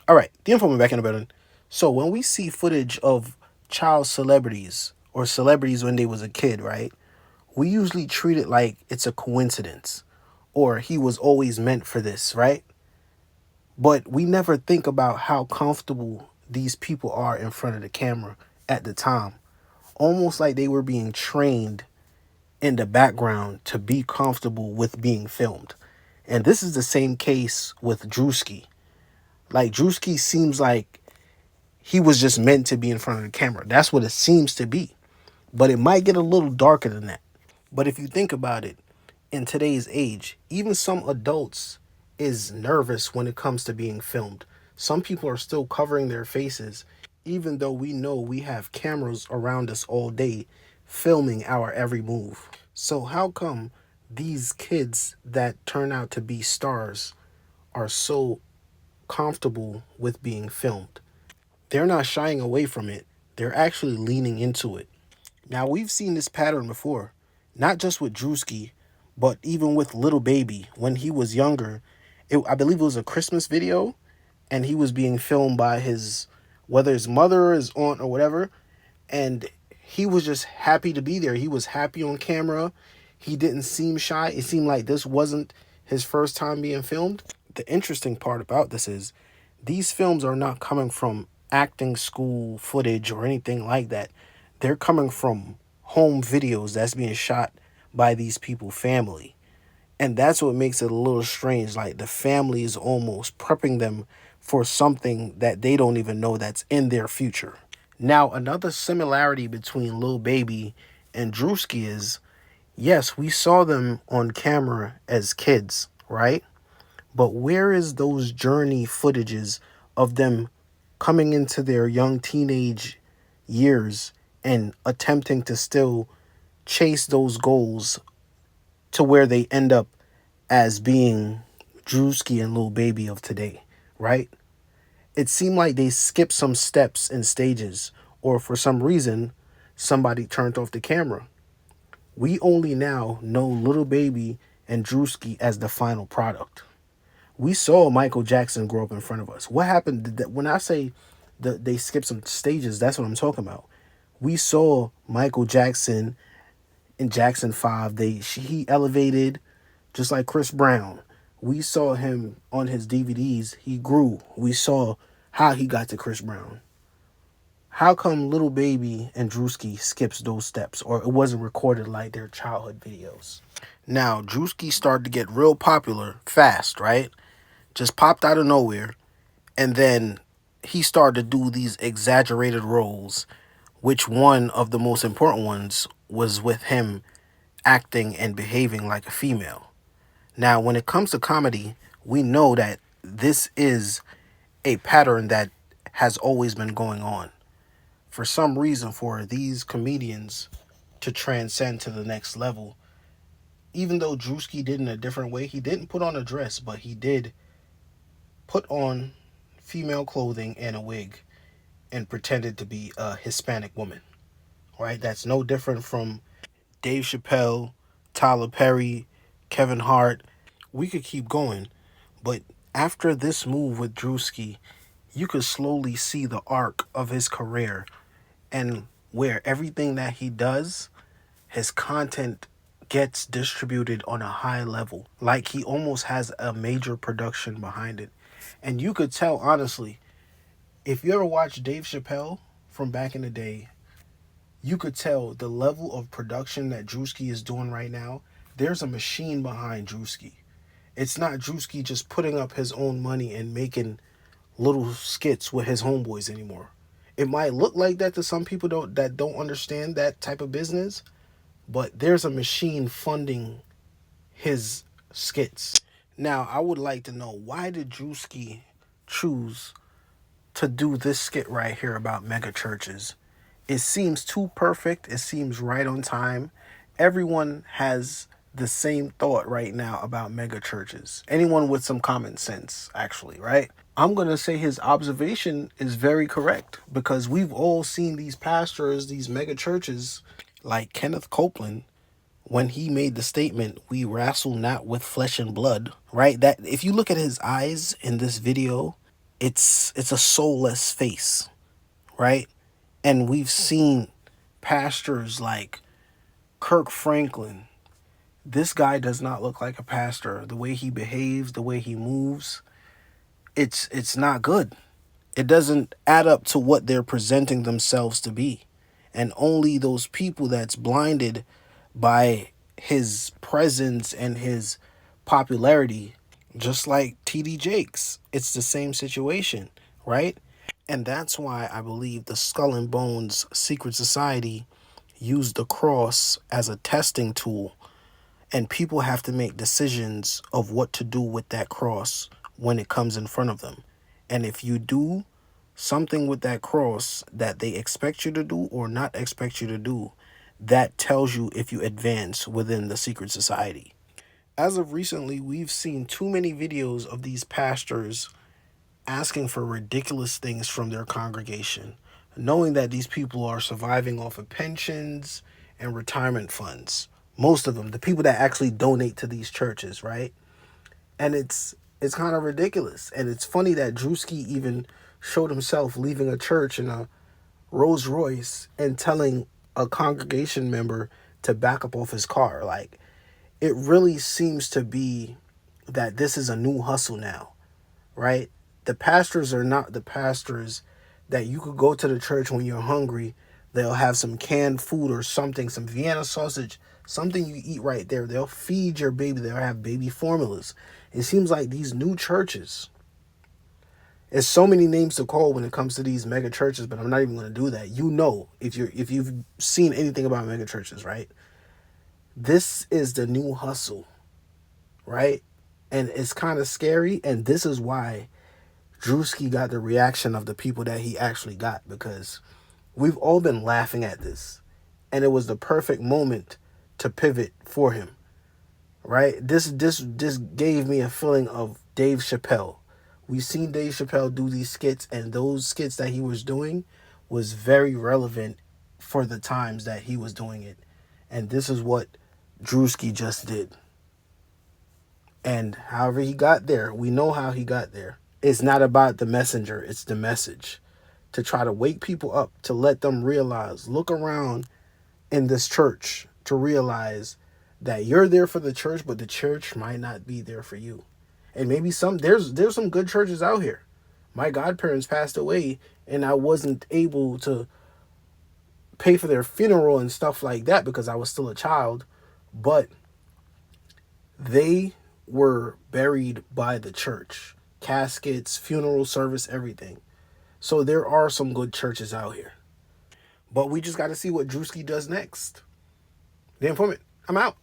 All right, the info back in the building. So when we see footage of child celebrities or celebrities when they was a kid, right? We usually treat it like it's a coincidence or he was always meant for this, right? But we never think about how comfortable these people are in front of the camera at the time. Almost like they were being trained in the background to be comfortable with being filmed. And this is the same case with Druski. Like Druski seems like he was just meant to be in front of the camera. That's what it seems to be. But it might get a little darker than that. But if you think about it, in today's age, even some adults is nervous when it comes to being filmed. Some people are still covering their faces, even though we know we have cameras around us all day filming our every move. So how come these kids that turn out to be stars are so comfortable with being filmed? They're not shying away from it. They're actually leaning into it. Now, we've seen this pattern before, not just with Drewski, but even with Little Baby. When he was younger, I believe it was a Christmas video, and he was being filmed by his, whether his mother or his aunt or whatever, and he was just happy to be there. He was happy on camera. He didn't seem shy. It seemed like this wasn't his first time being filmed. The interesting part about this is these films are not coming from acting school footage or anything like that. They're coming from home videos that's being shot by these people family. And that's what makes it a little strange. Like the family is almost prepping them for something that they don't even know that's in their future. Now, another similarity between Lil Baby and Drewski is, yes, we saw them on camera as kids, right? But where is those journey footages of them coming into their young teenage years and attempting to still chase those goals to where they end up as being Drewski and Lil Baby of today, right? It seemed like they skipped some steps and stages, or for some reason, somebody turned off the camera. We only now know Little Baby and Drewski as the final product. We saw Michael Jackson grow up in front of us. What happened? When I say they skipped some stages, that's what I'm talking about. We saw Michael Jackson in Jackson 5. He elevated just like Chris Brown. We saw him on his DVDs. He grew. We saw how he got to Chris Brown. How come Little Baby and Drewski skips those steps, or it wasn't recorded like their childhood videos? Now, Drewski started to get real popular fast, right? Just popped out of nowhere, and then he started to do these exaggerated roles, which one of the most important ones was with him acting and behaving like a female. Now, when it comes to comedy, we know that this is a pattern that has always been going on. For some reason, for these comedians to transcend to the next level, even though Drewski did in a different way, he didn't put on a dress, but he did put on female clothing and a wig and pretended to be a Hispanic woman. Right? That's no different from Dave Chappelle, Tyler Perry, Kevin Hart. We could keep going, but after this move with Drewski, you could slowly see the arc of his career and where everything that he does, his content gets distributed on a high level. Like he almost has a major production behind it. And you could tell, honestly, if you ever watched Dave Chappelle from back in the day, you could tell the level of production that Druski is doing right now. There's a machine behind Druski. It's not Druski just putting up his own money and making little skits with his homeboys anymore. It might look like that to some people that don't understand that type of business, but there's a machine funding his skits. Now, I would like to know, why did Druski choose to do this skit right here about mega churches? It seems too perfect. It seems right on time. Everyone has the same thought right now about mega churches. Anyone with some common sense, actually, right? I'm going to say his observation is very correct, because we've all seen these pastors, these mega churches, like Kenneth Copeland, when he made the statement, "We wrestle not with flesh and blood," right? That if you look at his eyes in this video, it's a soulless face, right? And we've seen pastors like Kirk Franklin. This guy does not look like a pastor. The way he behaves, the way he moves, it's not good. It doesn't add up to what they're presenting themselves to be. And only those people that's blinded by his presence and his popularity, just like TD Jakes, it's the same situation, right? And that's why I believe the Skull and Bones Secret Society used the cross as a testing tool, and people have to make decisions of what to do with that cross when it comes in front of them. And if you do something with that cross that they expect you to do or not expect you to do, that tells you if you advance within the secret society. As of recently, we've seen too many videos of these pastors asking for ridiculous things from their congregation, knowing that these people are surviving off of pensions and retirement funds. Most of them, the people that actually donate to these churches, right? And it's kind of ridiculous. And it's funny that Druski even showed himself leaving a church in a Rolls Royce and telling a congregation member to back up off his car. Like, it really seems to be that this is a new hustle now, right? The pastors are not the pastors that you could go to the church when you're hungry. They'll have some canned food or something, some Vienna sausage, something you eat right there. They'll feed your baby. They'll have baby formulas. It seems like these new churches, there's so many names to call when it comes to these mega churches, but I'm not even going to do that. You know, if you've seen anything about mega churches, right? This is the new hustle, right? And it's kind of scary, and this is why Druski got the reaction of the people that he actually got, because we've all been laughing at this, and it was the perfect moment to pivot for him, right? This gave me a feeling of Dave Chappelle. We've seen Dave Chappelle do these skits, and those skits that he was doing was very relevant for the times that he was doing it. And this is what Druski just did. And however he got there, we know how he got there. It's not about the messenger, it's the message. To try to wake people up, to let them realize, look around in this church to realize that you're there for the church, but the church might not be there for you. And maybe there's some good churches out here. My godparents passed away and I wasn't able to pay for their funeral and stuff like that because I was still a child, but they were buried by the church. Caskets, funeral service, everything. So there are some good churches out here. But we just got to see what Druski does next. The Informant, I'm out.